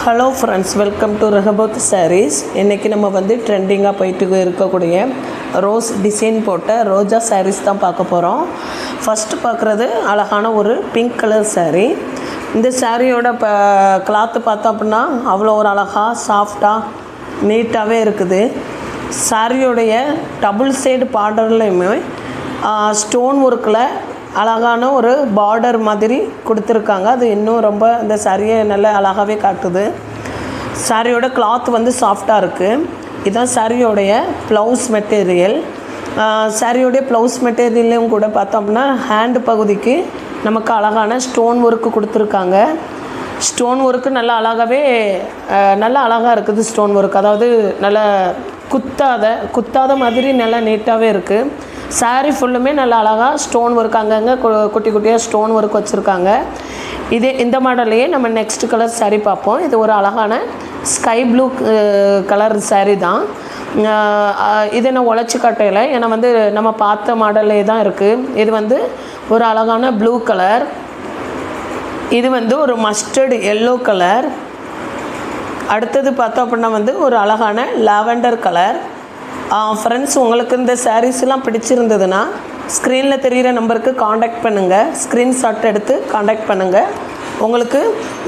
Hello friends, welcome to Rehoboth Sarees. இன்றைக்கி நம்ம வந்து ட்ரெண்டிங்காக போயிட்டு இருக்கக்கூடிய ரோஸ் டிசைன் போட்ட ரோஜா சாரீஸ் தான் பார்க்க போகிறோம். ஃபஸ்ட்டு பார்க்குறது அழகான ஒரு பிங்க் கலர் சாரீ. இந்த சாரியோட கிளாத்து பார்த்தோம் அப்படின்னா அவ்வளோ ஒரு அழகாக சாஃப்டாக நீட்டாகவே இருக்குது. சாரியோடைய டபுள் சைடு பார்டர்லையுமே ஸ்டோன் ஒர்க்கில் அழகான ஒரு பார்டர் மாதிரி கொடுத்துருக்காங்க. அது இன்னும் ரொம்ப இந்த சாரியை நல்ல அழகாகவே காட்டுது. சாரியோட கிளாத் வந்து சாஃப்டாக இருக்குது. இதுதான் சாரியோடைய ப்ளவுஸ் மெட்டீரியல். சாரியோடைய ப்ளவுஸ் மெட்டீரியல்லையும் கூட பார்த்தோம்னா ஹேண்டு பகுதிக்கு நமக்கு அழகான ஸ்டோன் ஒர்க்கு கொடுத்துருக்காங்க. ஸ்டோன் ஒர்க்கு நல்லா அழகாக இருக்குது. ஸ்டோன் ஒர்க் அதாவது நல்லா குத்தாத மாதிரி நல்லா நீட்டாகவே இருக்குது. சாரீ ஃபுல்லுமே நல்லா அழகாக ஸ்டோன் ஒர்க், அங்கங்கே குட்டி குட்டியாக ஸ்டோன் ஒர்க் வச்சுருக்காங்க. இந்த மாடல்லையே நம்ம நெக்ஸ்ட் கலர் சாரீ பார்ப்போம். இது ஒரு அழகான ஸ்கை ப்ளூ கலர் சாரீ தான். இதை நான் உழைச்சி காட்டையில், ஏன்னா வந்து நம்ம பார்த்த மாடல்லே தான் இருக்குது. இது வந்து ஒரு அழகான ப்ளூ கலர், இது வந்து ஒரு மஸ்டர்டு எல்லோ கலர். அடுத்தது பார்த்தோம் அப்படின்னா வந்து ஒரு அழகான லாவெண்டர் கலர். ஃப்ரெண்ட்ஸ், உங்களுக்கு இந்த சாரீஸ்லாம் பிடிச்சிருந்ததுன்னா ஸ்க்ரீனில் தெரிகிற நம்பருக்கு காண்டாக்ட் பண்ணுங்கள். ஸ்க்ரீன்ஷாட் எடுத்து காண்டாக்ட் பண்ணுங்கள். உங்களுக்கு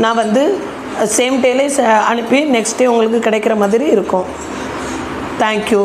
நான் வந்து சேம் டேலே அனுப்பி நெக்ஸ்ட் டே உங்களுக்கு கிடைக்கிற மாதிரி இருக்கும். தேங்க்யூ.